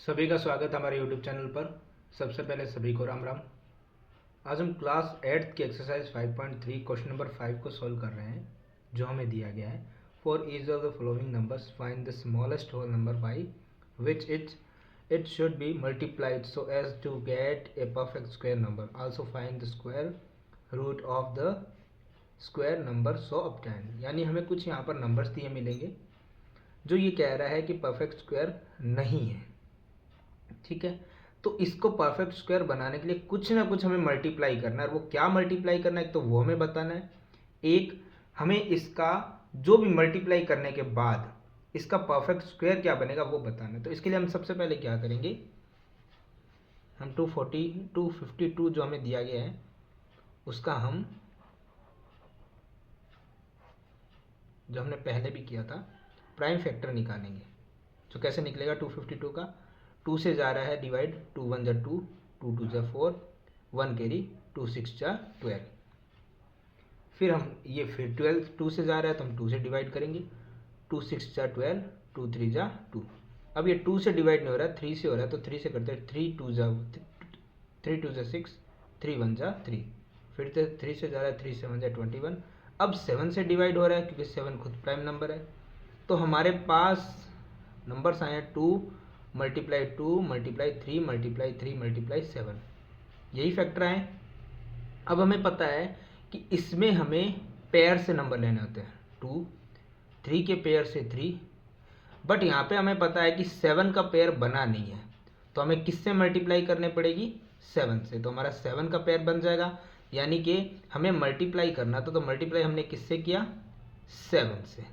सभी का स्वागत है हमारे YouTube चैनल पर। सबसे पहले सभी को राम राम। आज हम क्लास 8th की एक्सरसाइज 5.3 क्वेश्चन नंबर 5 को सॉल्व कर रहे हैं, जो हमें दिया गया है। For each of the following numbers find the smallest whole number by which it should be multiplied so as to get a perfect square number. Also find the square root of the square number so obtain. यानी हमें कुछ यहाँ पर numbers दिए मिलेंगे जो ये कह रहा है कि परफेक्ट स्क्वायर नहीं है। ठीक है, तो इसको परफेक्ट स्क्वायर बनाने के लिए कुछ ना कुछ हमें मल्टीप्लाई करना है। और वो क्या मल्टीप्लाई करना है, एक तो वो हमें बताना है, एक हमें इसका जो भी मल्टीप्लाई करने के बाद इसका परफेक्ट स्क्वायर क्या बनेगा वो बताना है। तो इसके लिए हम सबसे पहले क्या करेंगे, हम 252 जो हमें दिया गया है उसका हम, जो हमने पहले भी किया था, प्राइम फैक्टर निकालेंगे। तो कैसे निकलेगा 252 का, 2 से जा रहा है डिवाइड, 2 1 जा 2, 2 2 जा 4, 1 कैरी, 2 6 जा 12। फिर हम ये फिर 12 2 से जा रहा है तो हम 2 से डिवाइड करेंगे, 2 6 जा 12, 2 3 जा 2। अब ये 2 से डिवाइड नहीं हो रहा है, 3 से हो रहा है, तो 3 से करते हैं, 3 2 जा 6, 3 1 जा 3। फिर से 3 से जा रहा है, 3 7 जा 21। अब 7 से डिवाइड हो रहा है क्योंकि 7 खुद प्राइम नंबर है। तो हमारे पास नंबर्स आए हैं 2 मल्टीप्लाई 2 मल्टीप्लाई 3 मल्टीप्लाई 3 मल्टीप्लाई 7, यही फैक्टर आए। अब हमें पता है कि इसमें हमें पेयर से नंबर लेने होते हैं, 2 3 के पेयर से 3, बट यहाँ पे हमें पता है कि 7 का पेयर बना नहीं है, तो हमें किससे मल्टीप्लाई करने पड़ेगी, 7 से। तो हमारा 7 का पेयर बन जाएगा, यानी कि हमें मल्टीप्लाई करना तो मल्टीप्लाई हमने किससे किया, 7 से।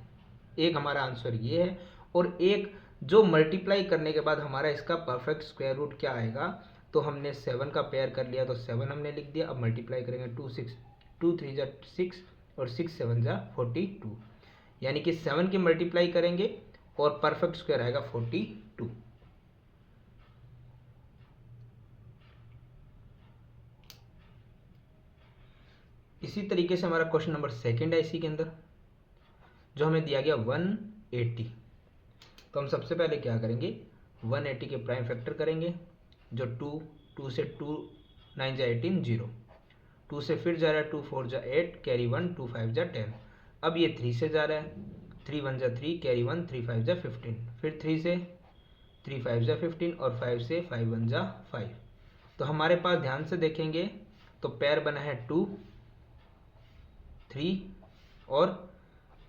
एक हमारा आंसर ये है। और एक जो मल्टीप्लाई करने के बाद हमारा इसका परफेक्ट स्क्वायर रूट क्या आएगा, तो हमने 7 का पेयर कर लिया तो 7 हमने लिख दिया। अब मल्टीप्लाई करेंगे 2 3 जा 6 और 6 7 जा 42, यानी कि 7 की मल्टीप्लाई करेंगे और परफेक्ट स्क्वायर आएगा 42। इसी तरीके से हमारा क्वेश्चन नंबर 2 है इसी के अंदर, जो हमें दिया गया 180। तो हम सबसे पहले क्या करेंगे, 180 के प्राइम फैक्टर करेंगे, जो 2 से 2 9 जा 18 0, 2 से फिर जा रहा है 2 4 जा 8 कैरी 1 2 5 जा 10। अब ये 3 से जा रहा है, 3 1 जा 3 कैरी 1 3 5 जा 15, फिर 3 से 3 5 जा 15 और 5 से 5 1 जा 5। तो हमारे पास ध्यान से देखेंगे तो पेयर बना है 2 3, और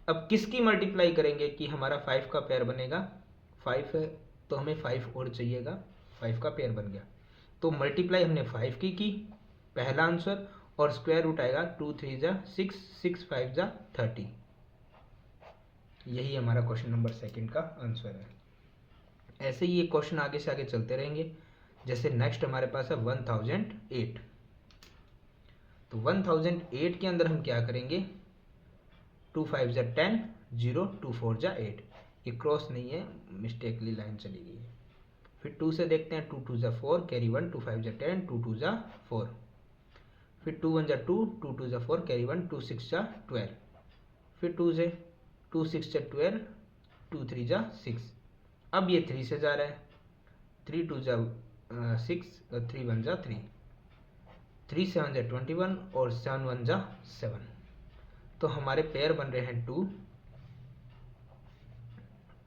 अब किसकी मल्टीप्लाई करेंगे कि हमारा 5 का पेयर बनेगा, 5 है तो हमें 5 और चाहिएगा, 5 का पेयर बन गया। तो मल्टीप्लाई हमने 5 की पहला आंसर, और स्क्वायर रूट आएगा 2 3 जा 6 6 5 जा 30। यही हमारा क्वेश्चन नंबर 2 का आंसर है। ऐसे ही ये क्वेश्चन आगे से आगे चलते रहेंगे। जैसे नेक्स्ट हमारे पास है 1008। तो 1008 के अंदर हम क्या करेंगे, 2 5 जा 10 0 2 4 जा 8, ये क्रॉस नहीं है, मिस्टेकली लाइन चली गई है। फिर 2 से देखते हैं, 2 2 जा 4 कैरी 1 2 5 जा 10 2 2 जा 4। फिर 2 1 जा 2 2 2 जा 4 कैरी 1 2 6 जा 12। फिर 2 से 2 6 जा 12 2 3 जा 6। अब ये 3 से जा रहा है, 3 2 जा 6 और 3 1 जा 3, 3 7 जा 21 और 7 1 जा 7। तो हमारे पेयर बन रहे हैं 2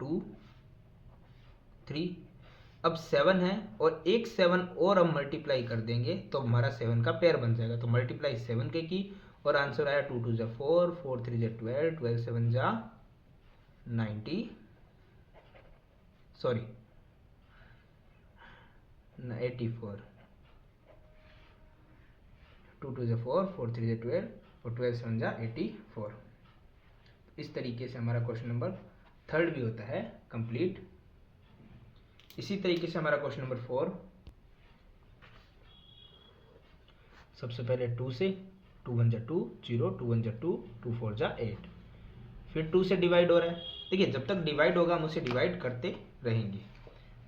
2 3। अब 7 है और एक 7 और हम मल्टीप्लाई कर देंगे तो हमारा 7 का पेयर बन जाएगा। तो मल्टीप्लाई 7 के की और आंसर आया 2 2 जा 4 4 3 जा 12 12 7 जा 90, सॉरी 84, 2 2 जा 4 4 3 जा 12 और 12 7 जा 84। इस तरीके से हमारा क्वेश्चन नंबर 3 भी होता है कंप्लीट। इसी तरीके से हमारा क्वेश्चन नंबर 4, सबसे पहले 2 से 2 1 जा 2 0 2 1 जा 2 2 4 जा 8। फिर 2 से डिवाइड हो रहा है, देखिए जब तक डिवाइड होगा हम उसे डिवाइड करते रहेंगे।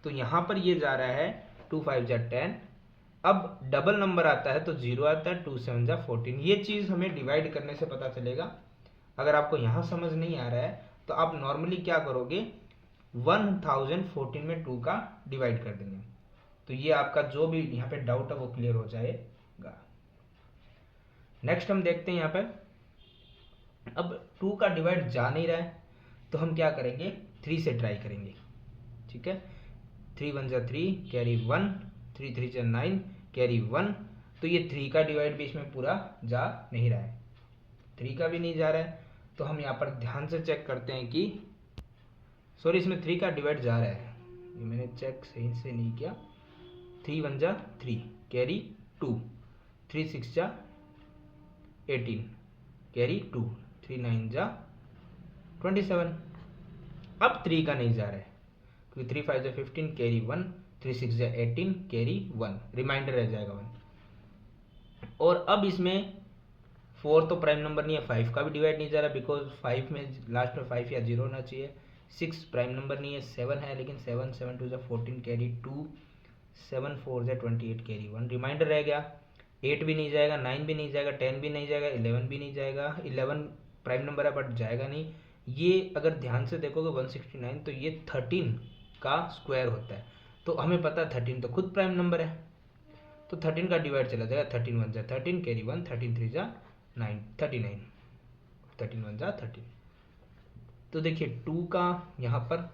तो यहाँ पर ये जा रहा है 2 5 जा 10। अब डबल नंबर आता है तो 0 आता है, 2 7 जा 14। ये चीज़ हमें डिवाइड करने से पता चलेगा। अगर आपको यहाँ समझ नहीं आ रहा है तो आप नॉर्मली क्या करोगे, 1014 में 2 का डिवाइड कर देंगे। तो ये आपका जो भी यहाँ पे डाउट है वो क्लियर हो जाएगा। नेक्स्ट हम देखते हैं यहाँ पे, अब 2 का डिवाइड जा नहीं रहा है तो हम क्या करेंगे, 3 से ट्राई करेंगे। ठीक है, 3 1 जा 3 कैरी 1, 3 3 जा 9 कैरी 1। तो ये 3 का डिवाइड भी इसमें पूरा जा नहीं रहा है, 3 का भी नहीं जा रहा है। तो हम यहाँ पर ध्यान से चेक करते हैं कि सॉरी इसमें 3 का डिवाइड जा रहा है, ये मैंने चेक सही से नहीं किया। 3 1 जा 3 कैरी 2, 3 6 जा 18 कैरी 2, 3 9 जा 27। अब 3 का नहीं जा रहा है क्योंकि 3 5 जा 15 कैरी 1, 3 6 जा 18 कैरी 1, रिमाइंडर रह जाएगा 1। और अब इसमें 4 तो प्राइम नंबर नहीं है, 5 का भी डिवाइड नहीं जा रहा बिकॉज 5 में लास्ट में 5 या 0 होना चाहिए। 6 प्राइम नंबर नहीं है, 7 है लेकिन 7 7 2 जा 14 कैरी 2, 7 4 जा 28 कैरी 1, रिमाइंडर रह गया। 8 भी नहीं जाएगा, 9 भी नहीं जाएगा, 10 भी नहीं जाएगा, 11 भी नहीं जाएगा। 11 प्राइम नंबर है बट जाएगा नहीं। ये अगर ध्यान से देखोगे 169 तो ये 13 का स्क्वायर होता है। तो हमें पता है 13 तो खुद प्राइम नंबर है, तो 13 का डिवाइड चला जाएगा। 13 1 जा 13 कैरी 1, 13 3 जा 9 39, 13 1 जा 13। तो देखिए 2 का यहाँ पर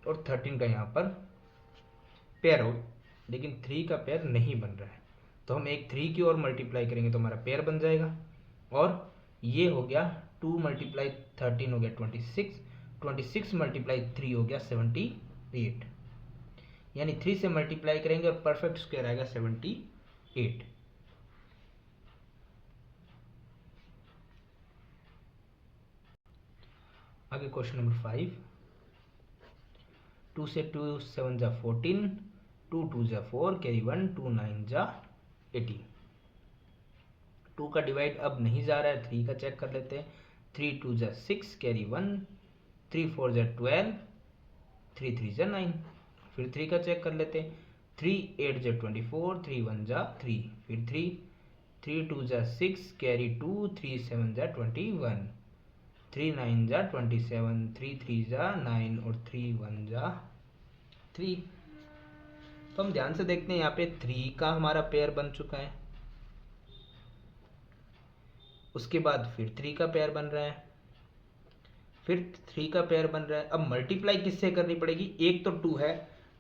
और 13 का यहाँ पर पेयर हो, लेकिन 3 का पेयर नहीं बन रहा है। तो हम एक 3 की ओर मल्टीप्लाई करेंगे तो हमारा पेयर बन जाएगा। और ये हो गया 2 मल्टीप्लाई 13 हो गया 26, 26 मल्टीप्लाई 3 हो गया 78, यानी 3 से मल्टीप्लाई करेंगे और परफेक्ट स्क्वायर आएगा 78। आगे क्वेश्चन नंबर 5, 2 से 2 7 जा 14, 2 2 जा 4 कैरी 1, 2 9 जा 18। 2 का डिवाइड अब नहीं जा रहा है, 3 का चेक कर लेते हैं। 3 2 जा 6 कैरी 1, 3 4 जा 12, 3 3 जा 9। फिर 3 का चेक कर लेते हैं। 3 8 जा 24, 3 1 जा 3, फिर 3 2 जा 6 कैरी 2, 3 7 जा 21, 3 9 जा 27, 3 3 जा 9 और 3 1 जा 3। तो हम ध्यान से देखते हैं यहाँ पे 3 का हमारा पेयर बन चुका है, उसके बाद फिर 3 का पेयर बन रहा है, फिर 3 का पेयर बन रहा है। अब मल्टीप्लाई किससे करनी पड़ेगी, एक तो 2 है,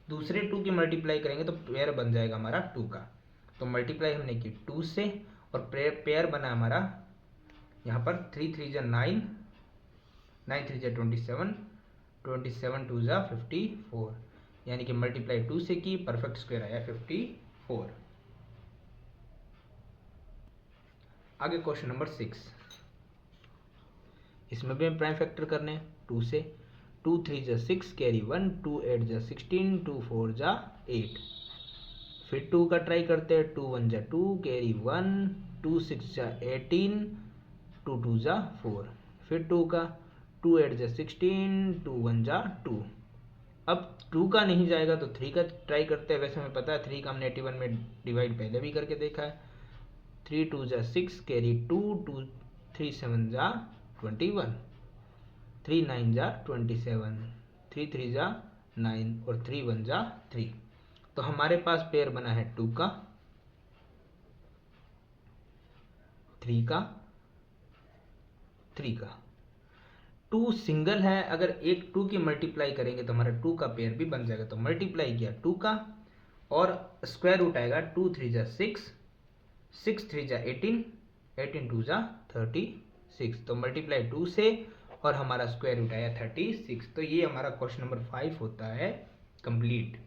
दूसरे 2 की मल्टीप्लाई करेंगे तो पेयर बन जाएगा हमारा 2 का। तो मल्टीप्लाई हमने की 2 से और पेयर बना हमारा यहाँ पर 3 3 जा 9, 9 3 जा 27, 27 2 जा 54, यानी कि मल्टीप्लाई 2 से की, परफेक्ट स्क्वायर आया 54। आगे क्वेश्चन नंबर 6, इसमें भी हम प्राइम फैक्टर करने हैं 2 से। 2 3 जा 6 कैरी 1, 2 8 जा 16, 2 4 जा 8। फिर 2 का ट्राई करते हैं। 2 1 जा 2 कैरी 1, 2 6 जा 18, 2 2 जा 4। फिर 2 का 2 8 जा 16, 2 1 जा 2। अब 2 का नहीं जाएगा तो 3 का ट्राई करते हैं। वैसे हमें पता है 3 का हमने 81 में डिवाइड पहले भी करके देखा है। 3 2 जा 6 कैरी 2, 2 3 7 जा 21, 3 9 जा 27, 3 3 जा 9 और 3 1 जा 3। तो हमारे पास पेयर बना है 2 का, 3 का, 3 का। 2 सिंगल है, अगर एक 2 की मल्टीप्लाई करेंगे तो हमारा 2 का पेयर भी बन जाएगा। तो मल्टीप्लाई किया 2 का और स्क्वायर रूट आएगा 2 3 जा 6, 6 3 जा 18, 18 2 जा 36। तो मल्टीप्लाई 2 से और हमारा स्क्वायर रूट आया 36। तो ये हमारा क्वेश्चन नंबर 5 होता है कंप्लीट।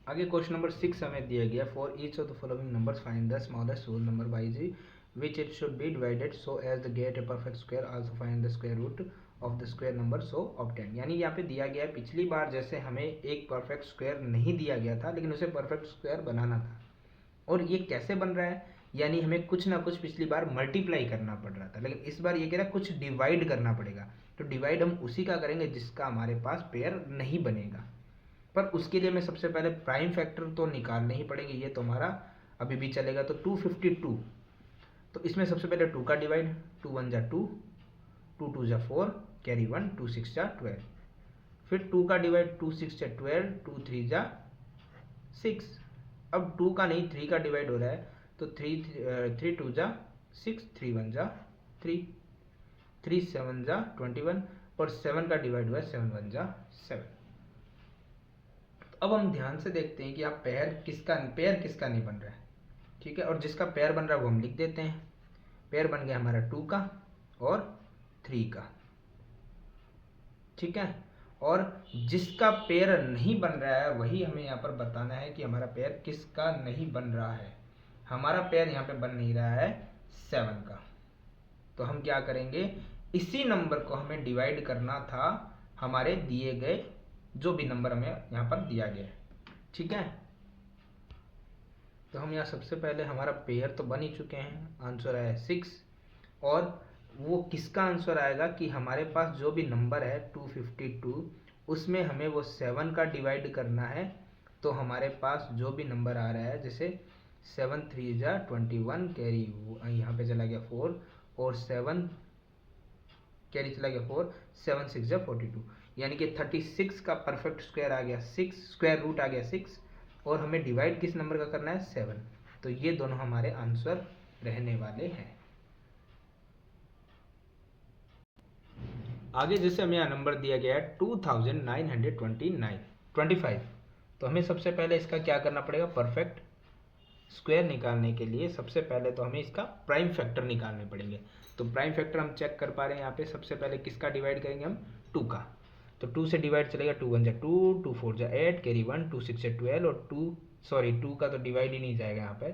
आगे क्वेश्चन नंबर 6 हमें दिया गया, for each of the following numbers find the smallest whole number by जी which it should be divided so as to get a perfect square, also find the square root of the square number so obtained। यानी यहाँ पे दिया गया है, पिछली बार जैसे हमें एक परफेक्ट स्क्वायर नहीं दिया गया था लेकिन उसे परफेक्ट स्क्वायर बनाना था। और ये कैसे बन रहा है, यानी हमें कुछ ना कुछ पिछली बार मल्टीप्लाई करना पड़ रहा था, लेकिन इस बार ये कह रहा है कुछ डिवाइड करना पड़ेगा। तो डिवाइड हम उसी का करेंगे जिसका हमारे पास पेयर नहीं बनेगा। पर उसके लिए मैं सबसे पहले प्राइम फैक्टर तो निकालने ही पड़ेंगे, ये तो हमारा अभी भी चलेगा। तो 252, तो इसमें सबसे पहले 2 का डिवाइड, 2 1 जा 2, 2 2 जा 4, कैरी 1, 2 6 जा 12, फिर 2 का डिवाइड, 2 6 जा 12, 2 3 जा 6। अब 2 का नहीं 3 का डिवाइड हो रहा है, तो 3 2 जा 6, 3 1 जा 3, 3 7 जा 21, और 7 का डिवाइड हुआ है 7 1 जा 7। अब हम ध्यान से देखते हैं कि आप पेयर किसका नहीं बन रहा है, ठीक है। और जिसका पेयर बन रहा है वो हम लिख देते हैं। पेयर बन गया हमारा 2 का और 3 का, ठीक है। और जिसका पेयर नहीं बन रहा है वही हमें यहाँ पर बताना है कि हमारा पेयर किसका नहीं बन रहा है। हमारा पेयर यहाँ पे बन नहीं रहा है 7 का, तो हम क्या करेंगे, इसी नंबर को हमें डिवाइड करना था हमारे दिए गए जो भी नंबर हमें यहाँ पर दिया गया है, ठीक है। तो हम यहाँ सबसे पहले हमारा पेयर तो बन ही चुके हैं, आंसर है 6। और वो किसका आंसर आएगा कि हमारे पास जो भी नंबर है 252, उसमें हमें वो 7 का डिवाइड करना है। तो हमारे पास जो भी नंबर आ रहा है, जैसे 7 3 जा 21, कैरी यहाँ पे चला गया 4, और 7 कैरी चला गया 4, 7 6 जा 42, यानी कि 36 का परफेक्ट स्क्वायर आ गया 6, स्क्वायर रूट आ गया 6, और हमें डिवाइड किस नंबर का करना है 7। तो ये दोनों हमारे आंसर रहने वाले हैं। आगे जैसे हमें यहाँ नंबर दिया गया है 2925, तो हमें सबसे पहले इसका क्या करना पड़ेगा, परफेक्ट स्क्वायर निकालने के लिए सबसे पहले तो हमें इसका प्राइम फैक्टर निकालने पड़ेंगे। तो प्राइम फैक्टर हम चेक कर पा रहे हैं यहाँ पे, सबसे पहले किसका डिवाइड करेंगे हम, 2 का। तो 2 से डिवाइड चलेगा, 2 1 जा 2, 2 4 जा 8, कैरी 1, 2 6 जा 12, और 2 का तो डिवाइड ही नहीं जाएगा यहाँ पे,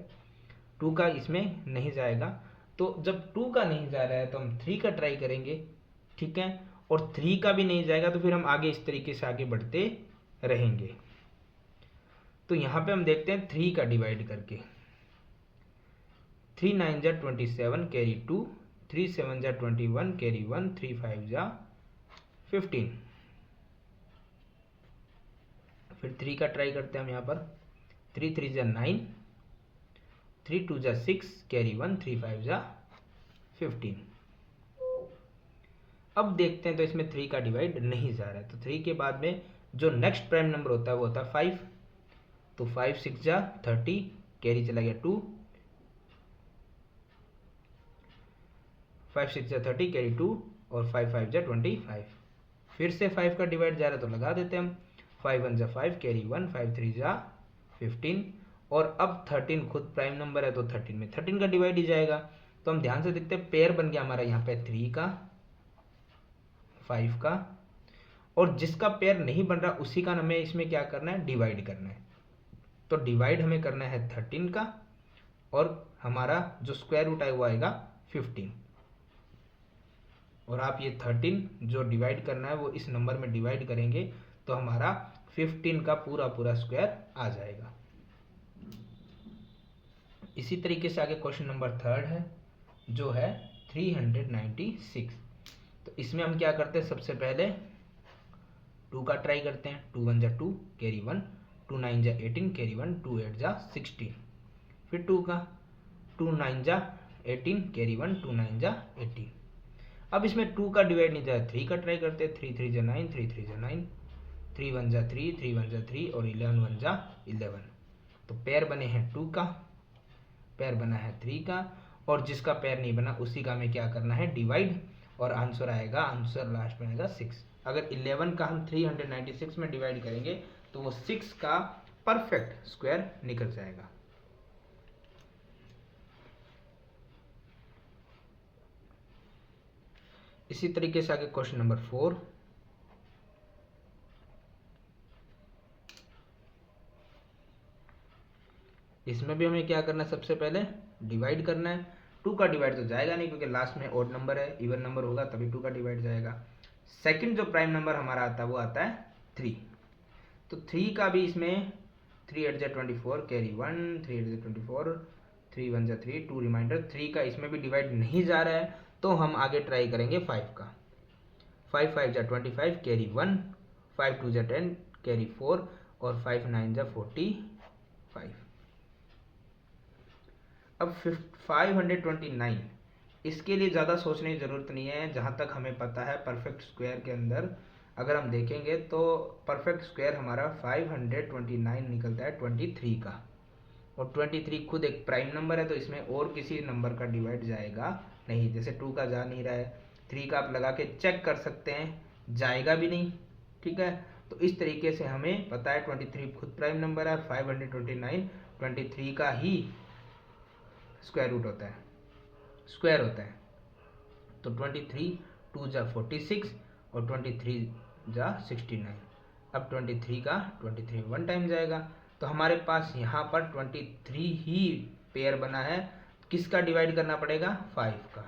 2 का इसमें नहीं जाएगा। तो जब 2 का नहीं जा रहा है तो हम 3 का ट्राई करेंगे, ठीक है। और 3 का भी नहीं जाएगा तो फिर हम आगे इस तरीके से आगे बढ़ते रहेंगे। तो यहाँ पे हम देखते हैं 3 का डिवाइड करके, 3 9 जा 27, कैरी 2, 3 7 जा 21, कैरी 1, 3 5 जा 15। फिर 3 का ट्राई करते हैं हम यहाँ पर, 3 3 जा 9, 3 2 जा 6, कैरी 1, 3 5 जा 15। अब देखते हैं तो इसमें 3 का डिवाइड नहीं जा रहा है, तो 3 के बाद में जो नेक्स्ट प्राइम नंबर होता है वो होता है 5। तो 5 6 जा 30, कैरी चला गया 2, 5 6 जा 30, कैरी 2, और 5 5 जा 25। फिर से 5 का डिवाइड जा रहा है तो लगा देते हैं हम, 5 1 जा 5, कैरी 1, 5 3 जा 15, और अब 13 खुद प्राइम नंबर है तो 13 में 13 का डिवाइड ही जाएगा। तो हम ध्यान से देखते हैं, पेयर बन गया हमारा यहाँ पे 3 का, 5 का, और जिसका पेयर नहीं बन रहा उसी का हमें इसमें क्या करना है, डिवाइड करना है। तो डिवाइड हमें करना है 13 का, और हमारा जो स्क्वायर रूट है वो आएगा 15। और आप ये 13 जो डिवाइड करना है वो इस नंबर में डिवाइड करेंगे तो हमारा 15 का पूरा स्क्वायर आ जाएगा। इसी तरीके से आगे क्वेश्चन नंबर 3 है, जो है 396। तो इसमें हम क्या करते हैं, सबसे पहले 2 का ट्राई करते हैं, 2 1 जा 2, कैरी 1, 2 9 जा 18, कैरी 1, 2 8 जा 16। फिर 2 का, 2 9 जा 18, कैरी 1, 2 9 जा 18। अब इसमें 2 का डिवाइड नहीं जाए, 3 का ट्राई करते हैं, 3 3 जा 9, 3 3 जा 9, 3 1 जा 3, 3 1 जा 3, और 11 1 जा 11। तो पेयर बने हैं 2 का, पेयर बना है 3 का, और जिसका पेयर नहीं बना उसी का हमें क्या करना है, डिवाइड, और आंसर आएगा, आंसर लास्ट में आएगा 6। अगर 11 का हम 396 में डिवाइड करेंगे तो वो 6 का परफेक्ट स्क्वायर निकल जाएगा। इसी तरीके से आगे क्वेश्चन नंबर 4, इसमें भी हमें क्या करना है, सबसे पहले डिवाइड करना है। 2 का डिवाइड तो जाएगा नहीं क्योंकि लास्ट में ऑड नंबर है, इवन नंबर होगा तभी 2 का डिवाइड जाएगा। सेकंड जो प्राइम नंबर हमारा आता है वो आता है 3। तो 3 का भी इसमें 3 8 जा 24, कैरी 1, 3 8 जा 24, 3 1 जा 3, 2 रिमाइंडर। 3 का इसमें भी डिवाइड नहीं जा रहा है तो हम आगे ट्राई करेंगे 5 का, 5 5 जा 25, कैरी 1, 5 2 जा 10, कैरी 4, और 5 9 जा 45। अब 529, इसके लिए ज़्यादा सोचने की ज़रूरत नहीं है। जहाँ तक हमें पता है परफेक्ट स्क्वायर के अंदर अगर हम देखेंगे तो परफेक्ट स्क्वायर हमारा 529 निकलता है 23 का, और 23 खुद एक प्राइम नंबर है तो इसमें और किसी नंबर का डिवाइड जाएगा नहीं। जैसे 2 का जा नहीं रहा है, 3 का आप लगा के चेक कर सकते हैं, जाएगा भी नहीं। ठीक है, तो इस तरीके से हमें पता है 23 खुद प्राइम नंबर है, 529 23 का ही स्क्वायर रूट होता है, स्क्वायर होता है। तो 23 2 जा 46 और 23 जा 69। अब 23 का 23 वन टाइम जाएगा, तो हमारे पास यहाँ पर 23 ही पेयर बना है। किसका डिवाइड करना पड़ेगा? 5 का।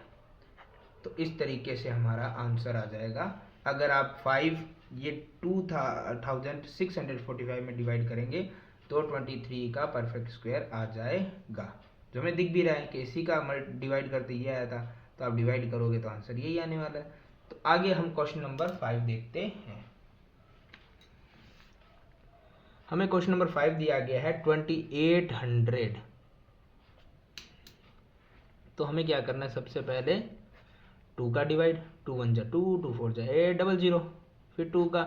तो इस तरीके से हमारा आंसर आ जाएगा। अगर आप 5 ये 2645 में डिवाइड करेंगे तो 23 का परफेक्ट स्क्वायर आ जाएगा, जो हमें दिख भी रहा है कि इसी का डिवाइड करते ये आया था। तो आप डिवाइड करोगे तो आंसर यही आने वाला है। तो आगे हम क्वेश्चन नंबर 5 देखते हैं। हमें क्वेश्चन नंबर 5 दिया गया है 2800। तो हमें क्या करना है? सबसे पहले 2 का डिवाइड, 2 1 जा 2, 2 4 जा 8 00, फिर 2 का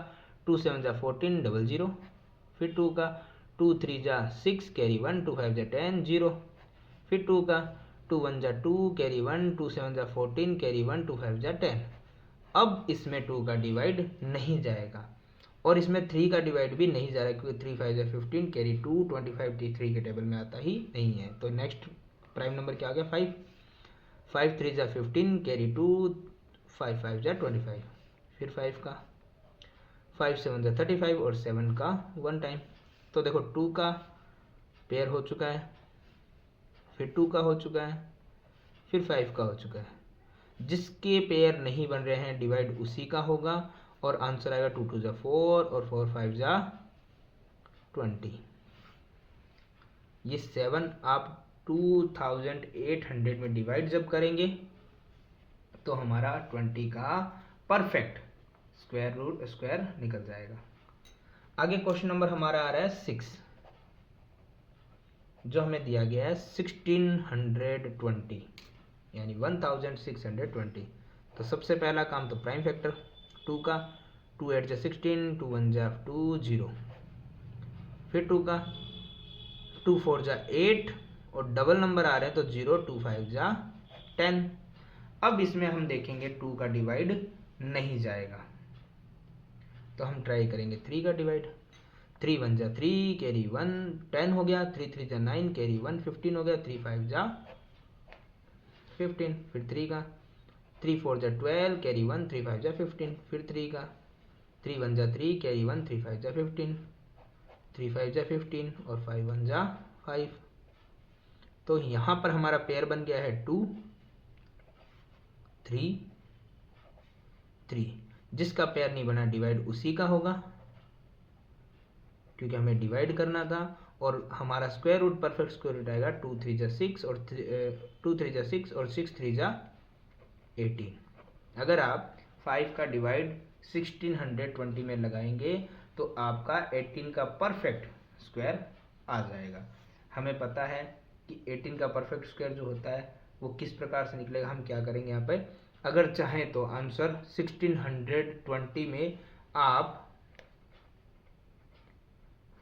2 7 जा 14 00, फिर 2 का 2 3 जा 6 कैरी 1, 2 5 जा 10 0, फिर 2 का 2 1 जा 2 कैरी 1, 2 7 जा 14 कैरी 1, 2 5 जा 10। अब इसमें 2 का डिवाइड नहीं जाएगा और इसमें 3 का डिवाइड भी नहीं जा रहा है, क्योंकि 3 5 जा 15 कैरी 2, 25 3 के टेबल में आता ही नहीं है। तो नेक्स्ट प्राइम नंबर क्या आ गया? 5 5 3 जा 15 कैरी 2, 5 5 जा 25, फिर 5 का 5 7 जा 35 और 7 का वन टाइम। तो देखो 2 का पेयर हो चुका है, फिर 2 का हो चुका है, फिर 5 का हो चुका है। जिसके पेयर नहीं बन रहे हैं डिवाइड उसी का होगा और आंसर आएगा 2 2 जा 4 और 4 5 जा 20। ये 7 आप 2800 में डिवाइड जब करेंगे तो हमारा 20 का परफेक्ट स्क्वायर निकल जाएगा। आगे क्वेश्चन नंबर हमारा आ रहा है 6, जो हमें दिया गया है 1620 यानी 1620। तो सबसे पहला काम तो प्राइम फैक्टर 2 का 2 8 जा 16, 2 1 जा 2 0, फिर 2 का 2 4 जा 8 और डबल नंबर आ रहे हैं तो 0 2 5 जा 10। अब इसमें हम देखेंगे 2 का डिवाइड नहीं जाएगा, तो हम ट्राई करेंगे 3 का डिवाइड। 3 1 जा 3 कैरी 1 10 हो गया, 3 3 जा 9 कैरी 1 15 हो गया, 3 5 जा 15, फिर 3 का 3 4 जा 12 कैरी 1 3 5 जा 15, फिर 3 का 3 1 जा 3 कैरी 1 3 5 जा 15, 3 5 जा 15 और 5 1 जा 5। तो यहाँ पर हमारा पेयर बन गया है 2 3 3। जिसका पेयर नहीं बना डिवाइड उसी का होगा, क्योंकि हमें डिवाइड करना था। और हमारा square root perfect square root आएगा 2 3 जा 6 और 2 3 जा 6 और 6 3 जा 18। अगर आप 5 का डिवाइड 1620 में लगाएंगे तो आपका 18 का परफेक्ट स्क्वायर आ जाएगा। हमें पता है कि 18 का परफेक्ट स्क्वायर जो होता है वो किस प्रकार से निकलेगा। हम क्या करेंगे यहाँ पे, अगर चाहें तो आंसर 1620 में आप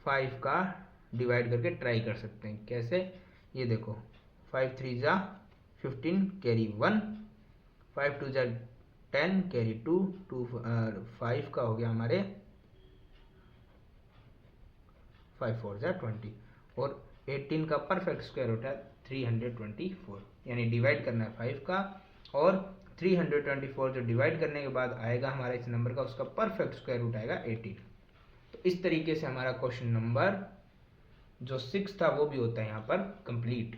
5 का डिवाइड करके ट्राई कर सकते हैं। कैसे? ये देखो 5 3 जा 15 कैरी 1, 5 2 जा 10 कैरी 2, 5 का हो गया हमारे 5 4 जा 20 और 18 का परफेक्ट स्क्वायर होता है 324। यानी डिवाइड करना है 5 का और 324 जो डिवाइड करने के बाद आएगा हमारा इस नंबर का, उसका परफेक्ट स्क्वायर रूट आएगा 18। तो इस तरीके से हमारा क्वेश्चन नंबर जो 6 था वो भी होता है यहाँ पर कंप्लीट।